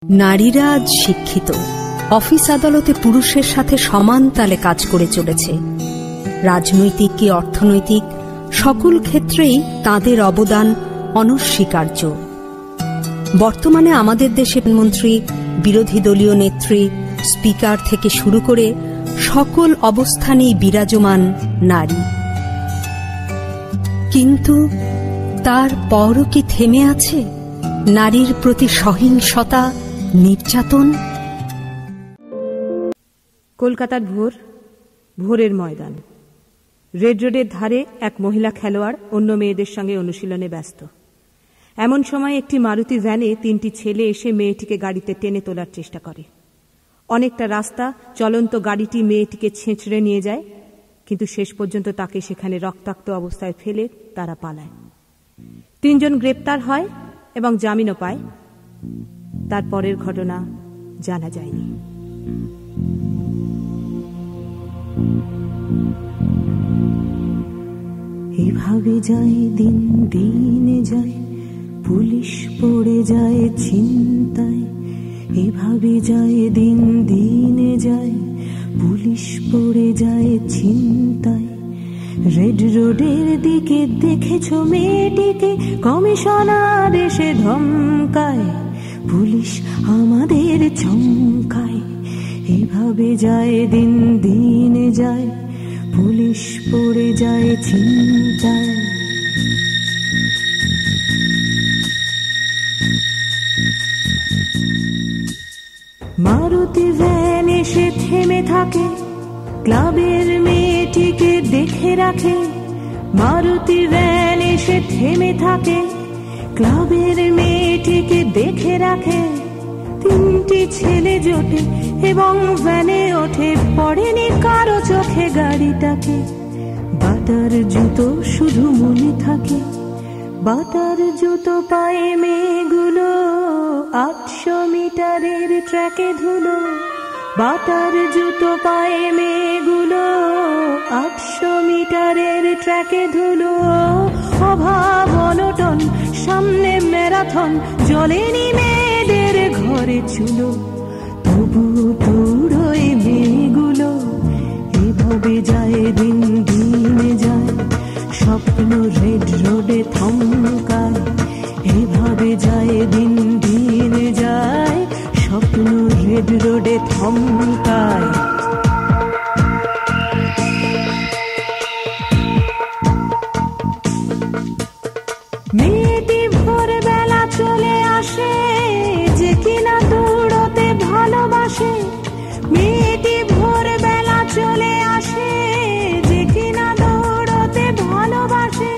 নারীরা আজ শিক্ষিত, অফিস আদালতে পুরুষের সাথে সমান তালে কাজ করে চলেছে। রাজনৈতিক কি অর্থনৈতিক সকল ক্ষেত্রেই তাদের অবদান অনস্বীকার্য। বর্তমানে আমাদের দেশের মন্ত্রী, বিরোধী দলীয় নেত্রী, স্পিকার থেকে শুরু করে সকল অবস্থানেই বিরাজমান নারী। কিন্তু তার পরও কি থেমে আছে নারীর প্রতি সহিংসতা, নির্যাতন? কলকাতার ভোরের ময়দান। রেড রোডের ধারে এক মহিলা খেলোয়াড় অন্য মেয়েদের সঙ্গে অনুশীলনে ব্যস্ত। এমন সময় একটি মারুতি ভ্যানে 3টি ছেলে এসে মেয়েটিকে গাড়িতে টেনে তোলার চেষ্টা করে। অনেকটা রাস্তা চলন্ত গাড়িটি মেয়েটিকে ছেঁচড়ে নিয়ে যায়, কিন্তু শেষ পর্যন্ত তাকে সেখানে রক্তাক্ত অবস্থায় ফেলে তারা পালায়। 3 জন গ্রেপ্তার হয় এবং জামিনও পায়। তার পরের ঘটনা জানা যায়নি। এভাবে যায় দিন, দিনে যায়, পুলিশ পড়ে যায় ছিনতাই। এভাবে যায় দিন, দিনে যায়, পুলিশ পড়ে যায় ছিনতাই। রেড রোডের দিকে দেখেছ মেয়েটিকে, কমিশনার এসে ধমকায়, পুলিশ আমাদের চমকায়। এভাবে যায় দিন, দিনে যায়, পুলিশ পড়ে যায় ছিনতাই। মারুতি ভ্যান এসে থেমে থাকে, ক্লাবের মেয়েটিকে দেখে রাখে। মারুতি ভ্যান এসে থেমে থাকে, ক্লাবের মেয়েটিকে দেখে রাখে। 3টি ছেলে জোটে এবং ভ্যানে ওঠে, পড়েনি কারো চোখে গাড়িটাকে। বাটার জুতো শুধু মনে থাকে, বাটার জুতো পায়ে মেয়েগুলো 800 মিটারের ট্র্যাকে ধুলো। বাটার জুতো পায়ে মেয়েগুলো 800 মিটারের ট্র্যাকে ধুলো। অভাব অনটন সামনে ম্যারাথন, জ্বলেনি মেয়েদের ঘরে চুলো, তবু দৌড়োয় মেয়েগুলো। এভাবে যায় দিন, দিনে যায়, স্বপ্ন রেড রোডে থমকায়। এভাবে যায় দিন, দিনে যায়, স্বপ্ন রেড রোডে থমকায়। মেয়েটি ভোরবেলা চলে আসে, যে কিনা দৌড়তে ভালোবাসে। মেয়েটি ভোরবেলা চলে আসে, যে কিনা দৌড়তে ভালোবাসে।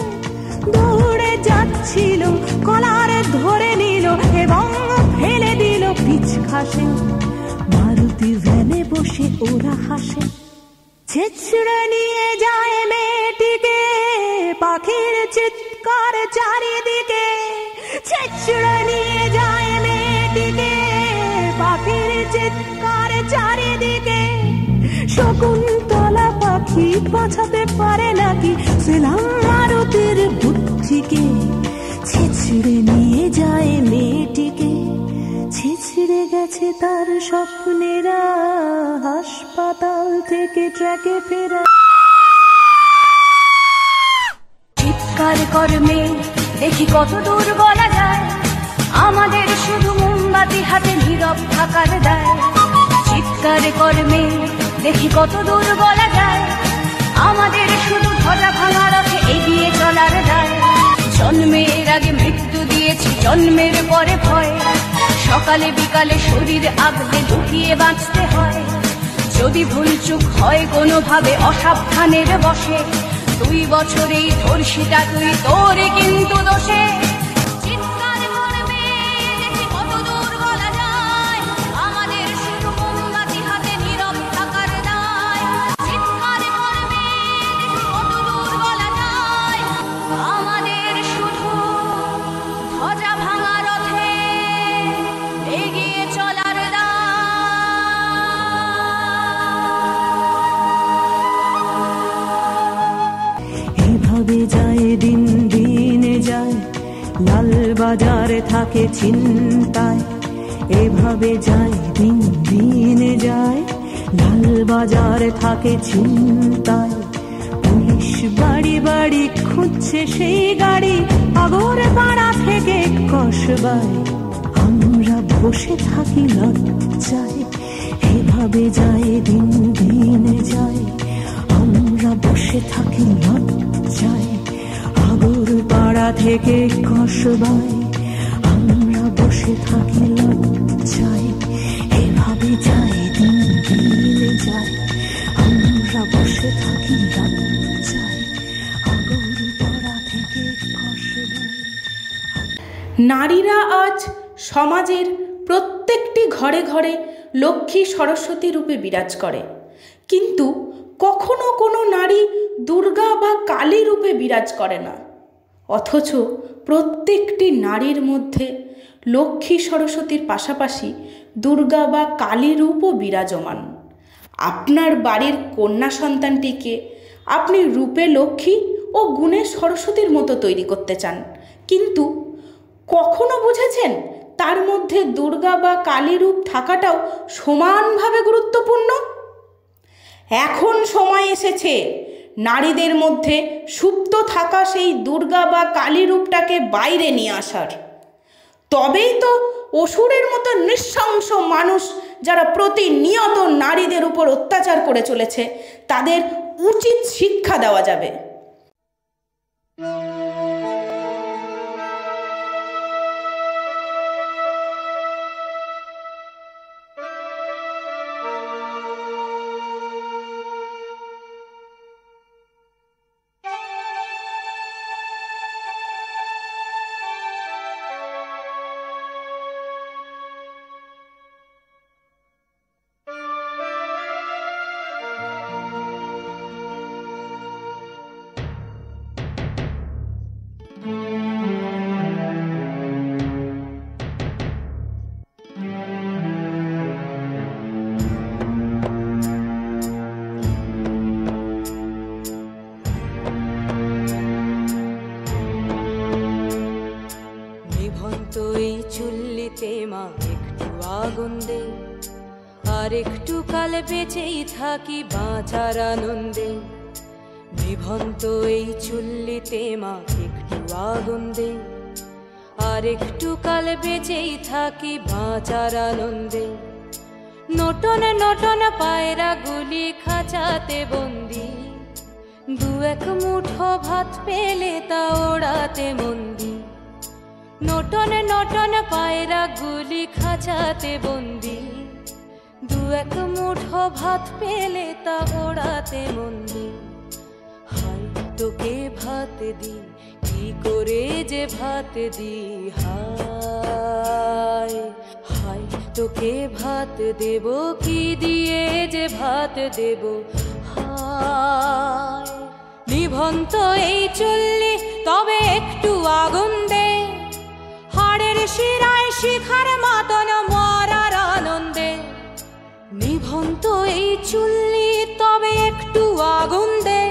দৌড়ে যাচ্ছিল, কলার ধরে নিল এবং ফেলে দিল পিচ খাসে। মারুতি ভ্যানে বসে ওরা হাসে, ছেঁচড়ে নিয়ে যায় মেয়েটিকে, পাখির চিৎকার চারিদিকে। ছেঁচড়ে নিয়ে যায় মেয়েটিকে, পাখির চিৎকার চারিদিকে। শকুন্তলা পাখি বাঁচাতে পারে নাকি সেলাম মারুতির বুদ্ধিকে? ছেঁচড়ে নিয়ে যায় মেয়েটিকে, ছেঁচড়ে গেছে তার স্বপ্নেরা, হাসপাতাল থেকে ট্র্যাকে ফেরা। চিৎকার কর্মে দেখি কত দূর বলা যায়, আমাদের শুধু মোমবাতি হাতে নীরব থাকার দায়। চিৎকার কর্মে দেখি কত দূর বলা যায়, আমাদের শুধু ধ্বজা ভাঙা রথে এগিয়ে চলার দায়। জন্মের আগে মৃত্যু দিয়েছি, জন্মের পরে ভয়। সকালে বিকালে শরীর আগলে লুকিয়ে বাঁচতে হয়। যদি ভুলচুক হয় কোনোভাবে অসাবধানের বশে, 2 বছরেই ধর্ষিতা তুই, তোরে কিন্তু দোষে। চিৎকার করবে দেখি কত দূর বলা যায়, আমাদের শুধু মোমবাতি হাতে নীরব থাকার দায়। চিৎকার করবে দেখি কত দূর বলা যায়, আমাদের শুধু ধ্বজা ভাঙা রথে এগিয়ে চলার দায়। এভাবে যায় দিন, দিনে যায়, লাল বাজারে থাকে ছিনতাই। এভাবে যায় দিন দিন যায়, লালবাজার থাকে চিন্তায়, পুলিশ বাড়ি বাড়ি খুঁজছে সেই গাড়ি, আগর পাড়া থেকে কসবায় আমরা বসে থাকি লজ্জায়। এভাবে যায় দিন দিন যায়, আমরা বসে থাকি লজ্জায়, আগর পাড়া থেকে কসবায় আমরা বসে থাকি লজ্জায়। এভাবে যায় দিন দিন যায়, আমরা বসে থাকি লজ্জায়, আগর পাড়া থেকে কসবায়। নারীরা আজ সমাজের প্রত্যেকটি ঘরে ঘরে লক্ষ্মী সরস্বতী রূপে বিরাজ করে, কিন্তু কখনো কোনো নারী দুর্গা বা কালী রূপে বিরাজ করে না। অথচ প্রত্যেকটি নারীর মধ্যে লক্ষ্মী সরস্বতীর পাশাপাশি দুর্গা বা কালী রূপও বিরাজমান। আপনার বাড়ির কন্যা সন্তানটিকে আপনি রূপে লক্ষ্মী ও গুণে সরস্বতীর মতো তৈরি করতে চান, কিন্তু কখনো বুঝেছেন তার মধ্যে দুর্গা বা কালী রূপ থাকাটাও সমানভাবে গুরুত্বপূর্ণ? এখন সময় এসেছে নারীদের মধ্যে সুপ্ত থাকা সেই দুর্গা বা কালী রূপটাকে বাইরে নিয়ে আসার। তবেই তো অসুরের মতো নৃশংস মানুষ যারা প্রতিনিয়ত নারীদের উপর অত্যাচার করে চলেছে তাদের উচিত শিক্ষা দেওয়া যাবে। আর একটু কাল বেঁচেই থাকি বাঁচার আনন্দে, নিভন্ত এই চুল্লিতে মা একটু আগুন দে, আর একটু কাল বেঁচেই থাকি বাঁচার আনন্দে। নটন নটন পায়রা গুলি খাঁচাতে বন্দি, দু এক মুঠো ভাত পেলে তা ওড়াতে মন্দি। নটন নটন পায়রা গুলি খাঁচাতে বন্দি, দু এক মুঠো ভাত পেলে তা ওড়াতে মন্দি। হাই তোকে ভাত দি, কি করে যে ভাত দি, হাই হাই তোকে ভাত দেব, কি দিয়ে যে ভাত দেব, হাই। নিভন্ত এই চুল্লি তবে একটু আগুন দে, হাড়ের শিরায় শিখার মতন মরার আনন্দে। নিভন্ত এই চুল্লি তবে একটু আগুন দে,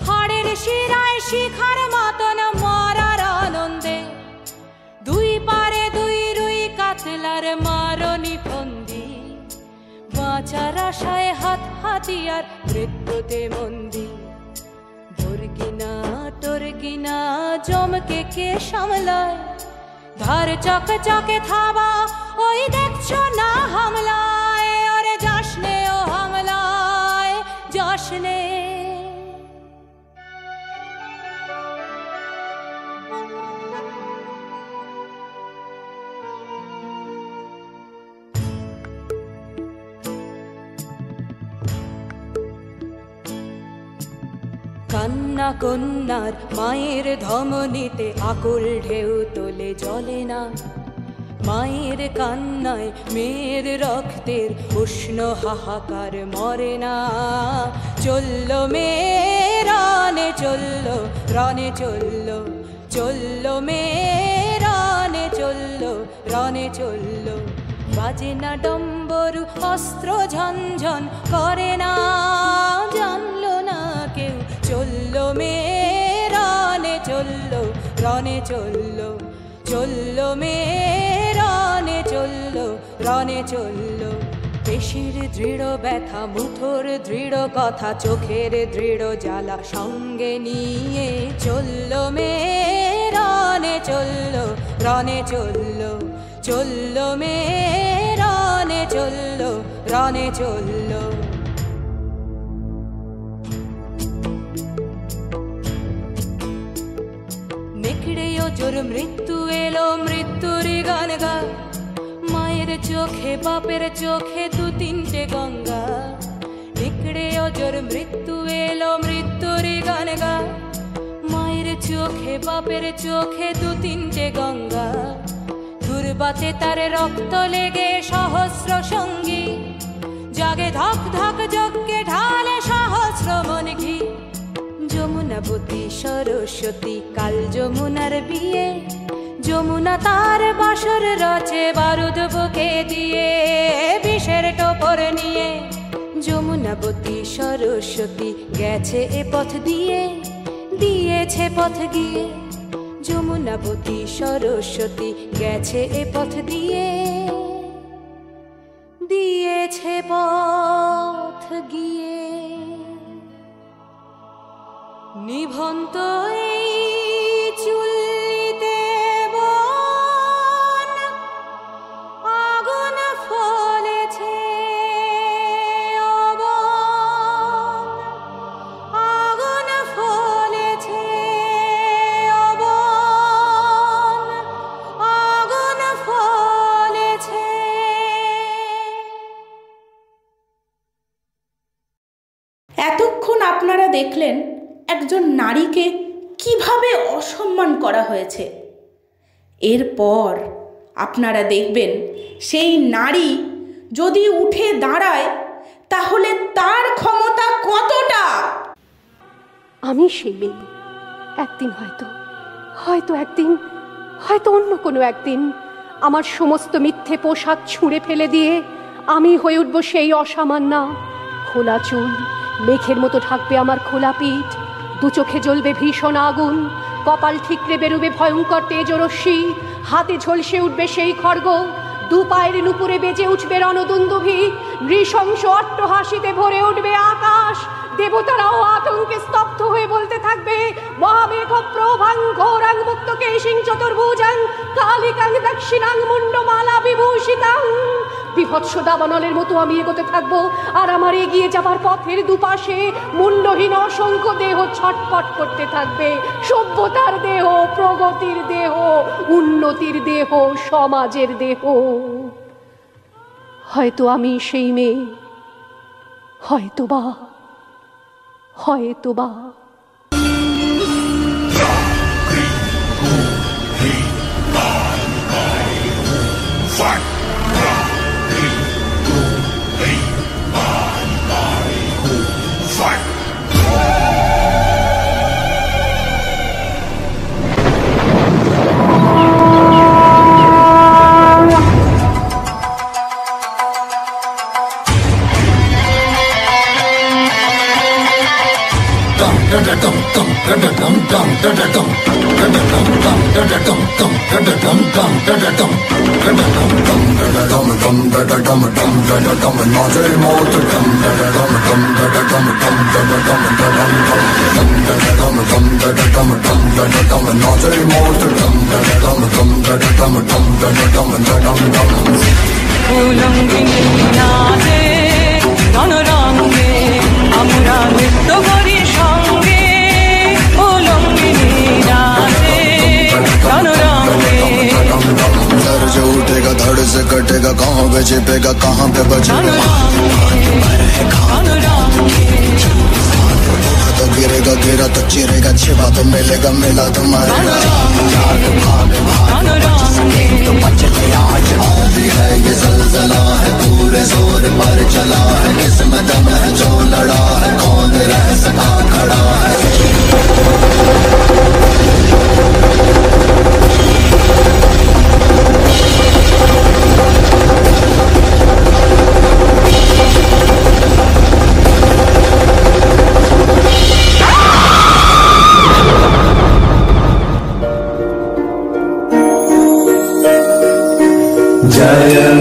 হাড়ের শিরায় শিখার মতন মরার আনন্দে। দুই পারে দুই রুই কাতলার মারনি ফন্দি, বাঁচার আশায় হাত হাতিয়ার মৃত্যুতে মন্দি। ধরকিনা টরকিনা জমকে কে সামলায়, ধার চক চকে থাবা ওই দেখছো না হামলায়, ওরে জশ্নে ও হামলায় জশ্নে। কান্না কন্যার মায়ের ধমনীতে আকুল ঢেউ তোলে জলে না, মায়ের কান্নায় মেয়ের রক্তের উষ্ণ হাহাকার মরে না। চললো মেয়ে রানে চললো, রানে চললো, চললো মেয়ে রানে চললো, রানে চললো। বাজে না ডম্বরু অস্ত্র ঝনঝন করে না, জানলো না কেউ। চললো মেয়ে রানে চললো, রানে চললো, চললো মেয়ে রানে চলল রণে চলল, পেশির দৃঢ় ব্যথা মুঠোর দৃঢ় কথা চোখের দৃঢ় জ্বালা সঙ্গে নিয়ে চলল মেয়ে রণে চলল রণে চলল, চলল মেয়ে রণে চলল রণে চলল। নেকড়েও জোর মৃত্যু এলো মৃত্যুর গান গা, মায়ের চোখে বাপের চোখে দু তিনটে গঙ্গা। নেকড়েও জোর মৃত্যু এলো মৃত্যুর গান গা, মায়ের চোখে বাপের চোখে দু তিনটে গঙ্গা। দুর্বাতে তার রক্ত লেগে সহস্র সঙ্গী, জাগে ধক ধক যজ্ঞে ঢালে সহস্র মন ঘি। যমুনাবতী সরস্বতী কাল যমুনার বিয়ে, যমুনা তার বাসর রচে বারুদ বুকে দিয়ে বিষের টোপর নিয়ে। যমুনাবতী সরস্বতী গেছে এ পথ দিয়ে, দিয়েছে পথ গিয়ে। যমুনাবতী সরস্বতী গেছে এ পথ দিয়ে, দিয়েছে পথ গিয়ে। নিভন্ত এই চুল্লিতে বন আগুন ফলেছে, আগুন ফলেছে, আগুন ফলেছে। এতক্ষণ আপনারা দেখলেন একজন নারীকে কিভাবে অসম্মান করা হয়েছে। এরপর আপনারা দেখবেন সেই নারী যদি উঠে দাঁড়ায় তাহলে তার ক্ষমতা কতটা। আমি সেই মেয়ে, একদিন হয়তো একদিন, হয়তো অন্য কোনো একদিন আমার সমস্ত মিথ্যে পোশাক ছুঁড়ে ফেলে দিয়ে আমি হয়ে উঠব সেই অসামান্যা। খোলা চুল মেঘের মতো ঢাকবে আমার খোলা পিঠ, দু চোখে জ্বলবে ভীষণ আগুন, কপাল ঠিকরে বেরোবে ভয়ঙ্কর তেজরশ্মি, হাতে ঝলসে উঠবে সেই খড়গ, দু পায়ের নুপুরে বেজে উঠবে রণদুন্দুভি, নৃশংস অট্টহাসিতে ভরে উঠবে আকাশ। দেবতারাও আতঙ্কে স্তব্ধ হয়ে বলতে থাকবে, মহামেঘ প্রভাং ঘোরাং মুক্ত কেশিং চতুর্ভুজাং কালিকাং দক্ষিণাং মুন্ডমালা বিভূষিতাং। বিভৎস দাবানলের মতো আমি এগোতে থাকবো, আর আমার এগিয়ে যাবার পথের দুপাশে মুন্ডহীন অসংখ্য দেহ ছটপট করতে থাকবে। সভ্যতার দেহ, প্রগতির দেহ, উন্নতির দেহ, সমাজের দেহ। হয়তো আমি সেই মেয়ে, হয়তোবা। আমরা নৃত্য করি সঙ্গে, जो उठेगा धड़ से कटेगा, कहाँ पे छिपेगा कहाँ पे बचेगा, तो गिरेगा गिरा तो चिरेगा, छिपा तो मिलेगा मिला तो मरेगा। तो बच ले आज आंधी है ये ज़लज़ला है, पूरे जोर पर चला है, किसमें दम है जो लड़ा है, कौन रह सका खड़ा है। शिवाय